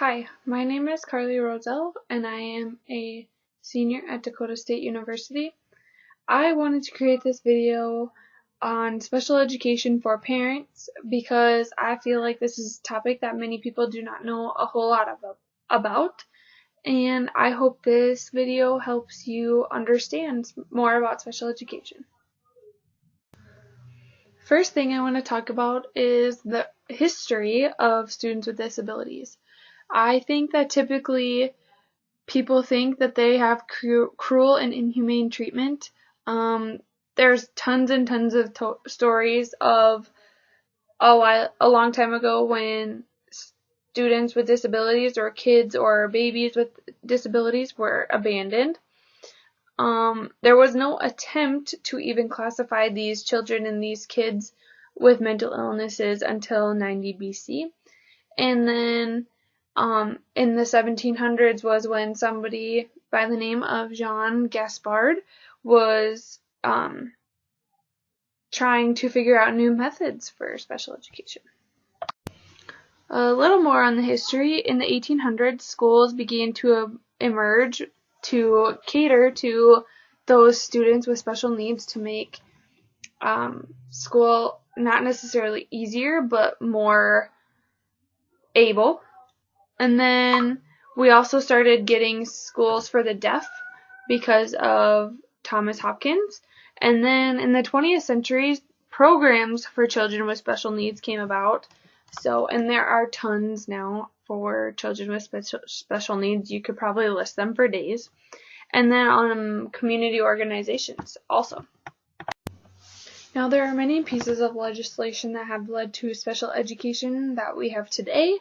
Hi, my name is Carly Roselle, and I am a senior at Dakota State University. I wanted to create this video on special education for parents because I feel like this is a topic that many people do not know a whole lot about, and I hope this video helps you understand more about special education. First thing I want to talk about is the history of students with disabilities. I think that typically people think that they have cruel and inhumane treatment. There's tons and tons of stories of a long time ago when students with disabilities or kids or babies with disabilities were abandoned. There was no attempt to even classify these children and these kids with mental illnesses until 90 BC. And then in the 1700s was when somebody by the name of Jean Gaspard was trying to figure out new methods for special education. A little more on the history. In the 1800s, schools began to emerge to cater to those students with special needs to make school not necessarily easier, but more able. And then we also started getting schools for the deaf because of Thomas Hopkins. And then in the 20th century, programs for children with special needs came about. And there are tons now for children with special needs. You could probably list them for days. And then on community organizations also. Now, there are many pieces of legislation that have led to special education that we have today.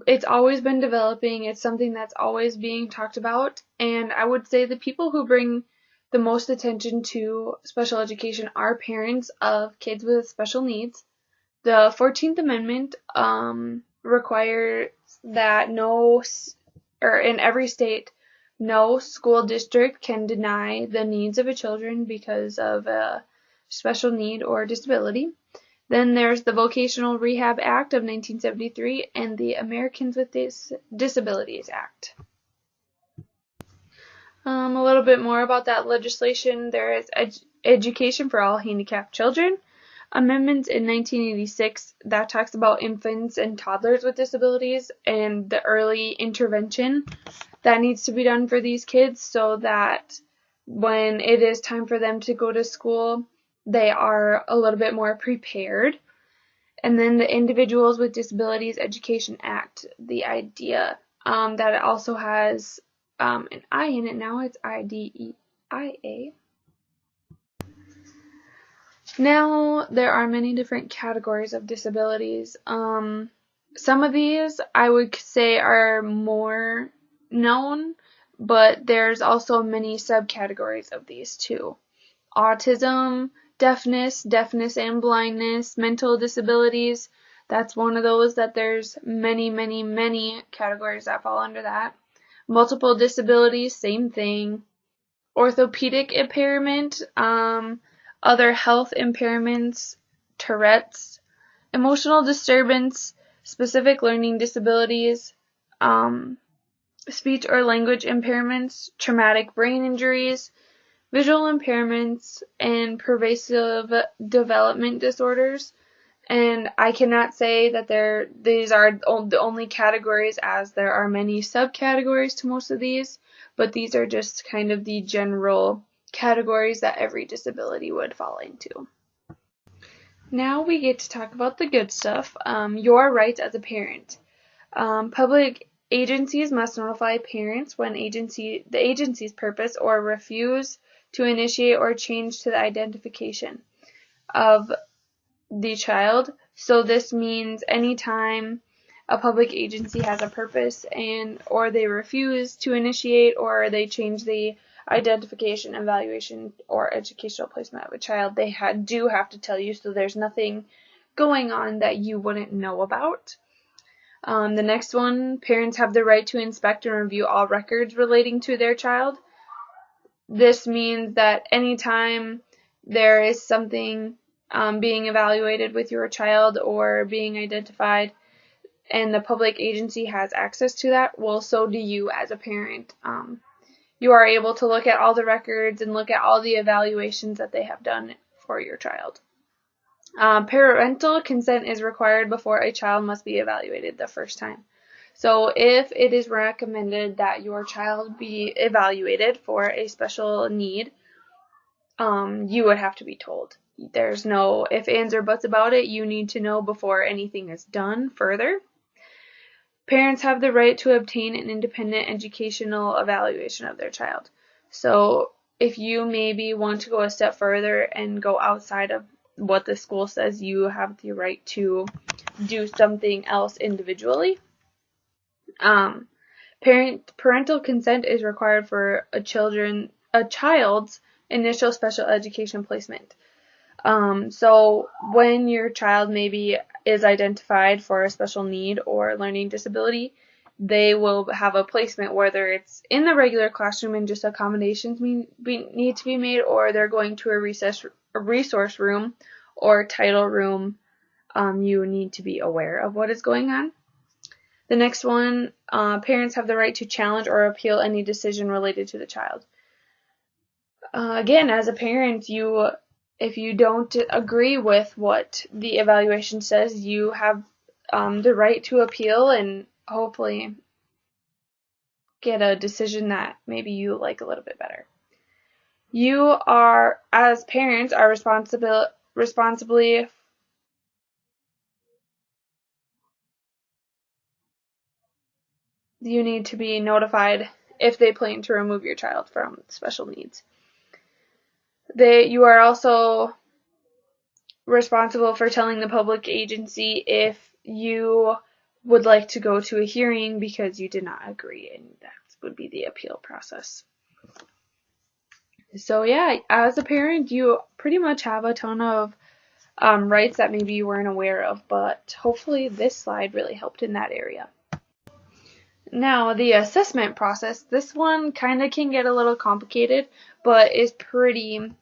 It's always been developing. It's something that's always being talked about. And I would say the people who bring the most attention to special education are parents of kids with special needs. The 14th Amendment requires that in every state, no school district can deny the needs of a children because of a special need or disability. Then there's the Vocational Rehab Act of 1973 and the Americans with Disabilities Act. A little bit more about that legislation. There is Education for All Handicapped Children. Amendments in 1986 that talks about infants and toddlers with disabilities and the early intervention that needs to be done for these kids so that when it is time for them to go to school, they are a little bit more prepared. And then the Individuals with Disabilities Education Act, the idea that it also has an I in it now, it's IDEIA. Now, there are many different categories of disabilities. Some of these I would say are more known, but there's also many subcategories of these too. Autism, deafness and blindness, mental disabilities, that's one of those that there's many categories that fall under that. Multiple disabilities, same thing. Orthopedic impairment, other health impairments, Tourette's, emotional disturbance, specific learning disabilities, speech or language impairments, traumatic brain injuries, visual impairments, and pervasive development disorders. And I cannot say that these are the only categories, as there are many subcategories to most of these, but these are just kind of the general categories that every disability would fall into. Now we get to talk about the good stuff, your rights as a parent. Public agencies must notify parents when the agency's purpose or refuse to initiate or change to the identification of the child. So this means anytime a public agency has a purpose or they refuse to initiate or they change the identification, evaluation, or educational placement of a child, they do have to tell you, so there's nothing going on that you wouldn't know about. The next one, parents have the right to inspect and review all records relating to their child. This means that anytime there is something being evaluated with your child or being identified, and the public agency has access to that, well, so do you as a parent. You are able to look at all the records and look at all the evaluations that they have done for your child. Parental consent is required before a child must be evaluated the first time. So if it is recommended that your child be evaluated for a special need, you would have to be told. There's no ifs, ands, or buts about it. You need to know before anything is done further. Parents have the right to obtain an independent educational evaluation of their child. So if you maybe want to go a step further and go outside of what the school says, you have the right to do something else individually. Parental consent is required for a child's initial special education placement. So when your child maybe is identified for a special need or learning disability, they will have a placement, whether it's in the regular classroom and just accommodations need to be made, or they're going to a resource room or title room. You need to be aware of what is going on. The next one, parents have the right to challenge or appeal any decision related to the child. Again, as a parent, if you don't agree with what the evaluation says, you have the right to appeal and hopefully get a decision that maybe you like a little bit better. You are, as parents, are responsibly you need to be notified if they plan to remove your child from special needs. You are also responsible for telling the public agency if you would like to go to a hearing because you did not agree, and that would be the appeal process. So yeah, as a parent, you pretty much have a ton of rights that maybe you weren't aware of, but hopefully this slide really helped in that area. Now, the assessment process, this one kind of can get a little complicated, but is pretty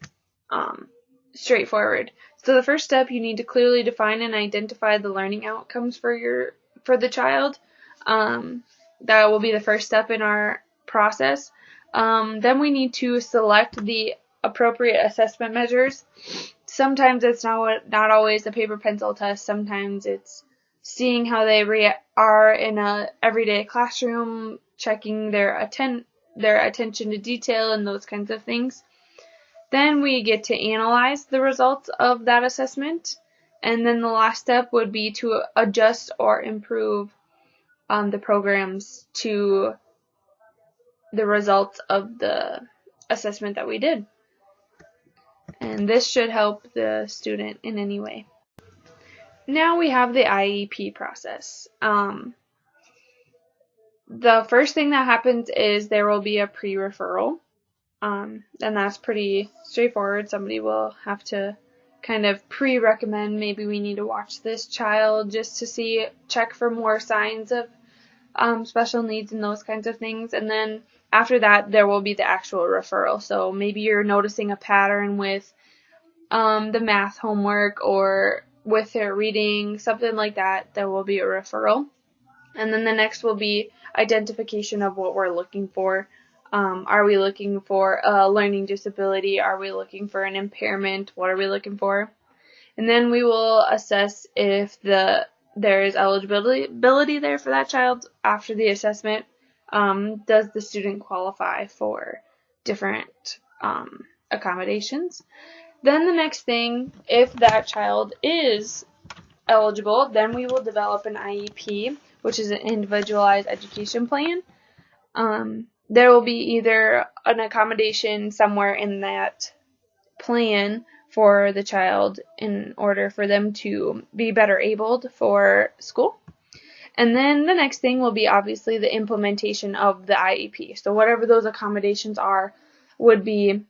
straightforward. So the first step, you need to clearly define and identify the learning outcomes for the child. That will be the first step in our process. Then we need to select the appropriate assessment measures. Sometimes it's not always a paper pencil test. Sometimes it's seeing how they are in a everyday classroom, checking their attention to detail and those kinds of things. Then we get to analyze the results of that assessment, and then the last step would be to adjust or improve the programs to the results of the assessment that we did. And this should help the student in any way. Now we have the IEP process. The first thing that happens is there will be a pre-referral, and that's pretty straightforward. Somebody will have to kind of pre-recommend, maybe we need to watch this child just to check for more signs of special needs and those kinds of things. And then after that, there will be the actual referral. So maybe you're noticing a pattern with the math homework or with their reading, something like that. There will be a referral. And then the next will be identification of what we're looking for. Are we looking for a learning disability? Are we looking for an impairment? What are we looking for? And then we will assess if there is eligibility there for that child after the assessment. Does the student qualify for different accommodations? Then the next thing, if that child is eligible, then we will develop an IEP, which is an individualized education plan. There will be either an accommodation somewhere in that plan for the child in order for them to be better abled for school. And then the next thing will be obviously the implementation of the IEP. So whatever those accommodations are would be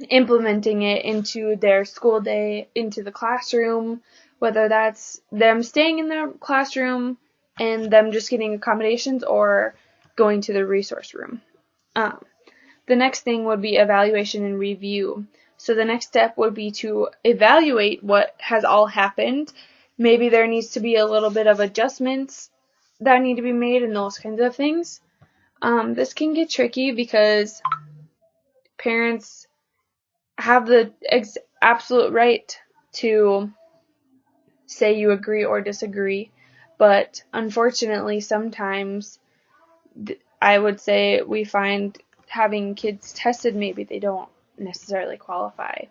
implementing it into their school day, into the classroom, whether that's them staying in their classroom and them just getting accommodations or going to the resource room. The next thing would be evaluation and review. So the next step would be to evaluate what has all happened, maybe there needs to be a little bit of adjustments that need to be made and those kinds of things. This can get tricky because parents have the absolute right to say you agree or disagree, but unfortunately sometimes I would say we find having kids tested, maybe they don't necessarily qualify.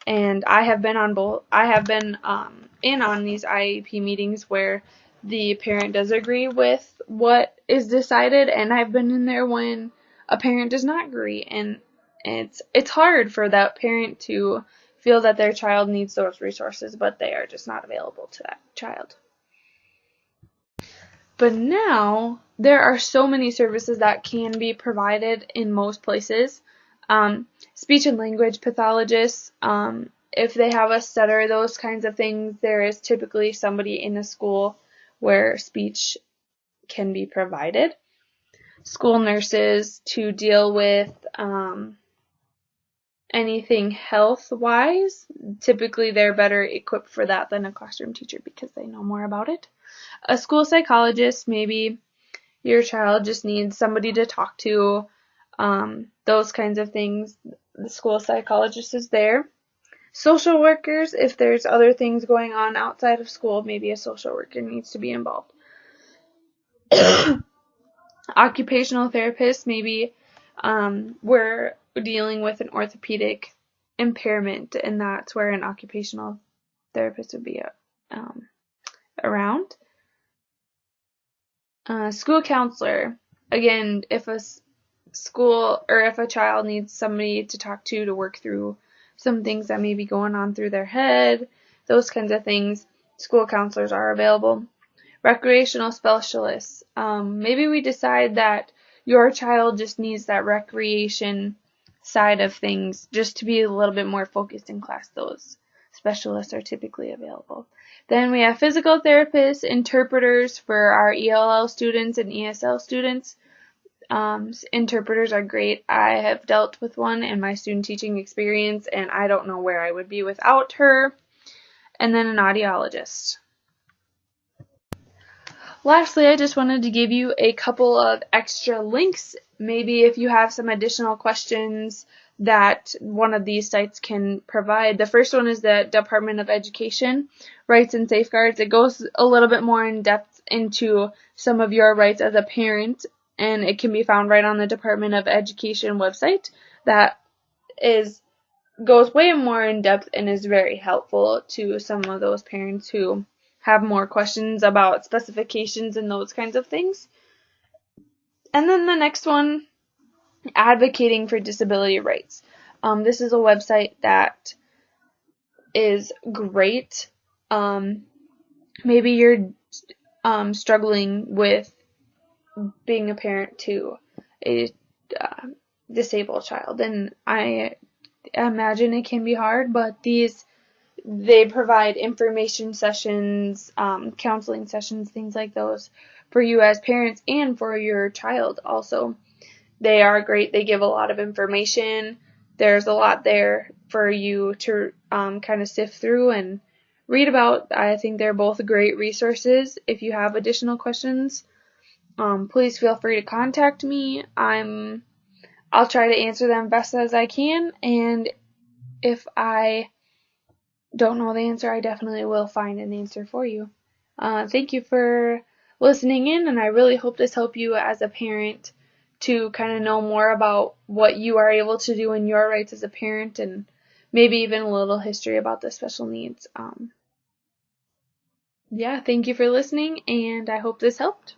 And I have been on in on these IEP meetings where the parent does agree with what is decided, and I've been in there when a parent does not agree, and it's hard for that parent to feel that their child needs those resources, but they are just not available to that child. But now there are so many services that can be provided in most places. Speech and language pathologists, if they have a stutter, those kinds of things, there is typically somebody in a school where speech can be provided. School nurses to deal with anything health-wise. Typically they're better equipped for that than a classroom teacher because they know more about it. A school psychologist, maybe your child just needs somebody to talk to, those kinds of things. The school psychologist is there. Social workers, if there's other things going on outside of school, maybe a social worker needs to be involved. Occupational therapist, maybe we're dealing with an orthopedic impairment, and that's where an occupational therapist would be around. School counselor, again, if a school or if a child needs somebody to talk to work through some things that may be going on through their head, those kinds of things, school counselors are available. Recreational specialists, maybe we decide that your child just needs that recreation side of things just to be a little bit more focused in class. Those specialists are typically available. Then we have physical therapists, interpreters for our ELL students and ESL students. Interpreters are great. I have dealt with one in my student teaching experience, and I don't know where I would be without her. And then an audiologist. Lastly, I just wanted to give you a couple of extra links. Maybe if you have some additional questions that one of these sites can provide. The first one is the Department of Education, Rights and Safeguards. It goes a little bit more in depth into some of your rights as a parent, and it can be found right on the Department of Education website. That goes way more in depth and is very helpful to some of those parents who have more questions about specifications and those kinds of things. And then the next one, Advocating for Disability Rights. This is a website that is great. Maybe you're struggling with being a parent to a disabled child, and I imagine it can be hard, but they provide information sessions, counseling sessions, things like those for you as parents and for your child also. They are great. They give a lot of information. There's a lot there for you to kind of sift through and read about. I think they're both great resources. If you have additional questions, please feel free to contact me. I'll try to answer them best as I can, and if I don't know the answer, I definitely will find an answer for you. Thank you for listening in, and I really hope this helped you as a parent to kind of know more about what you are able to do in your rights as a parent, and maybe even a little history about the special needs. Thank you for listening, and I hope this helped.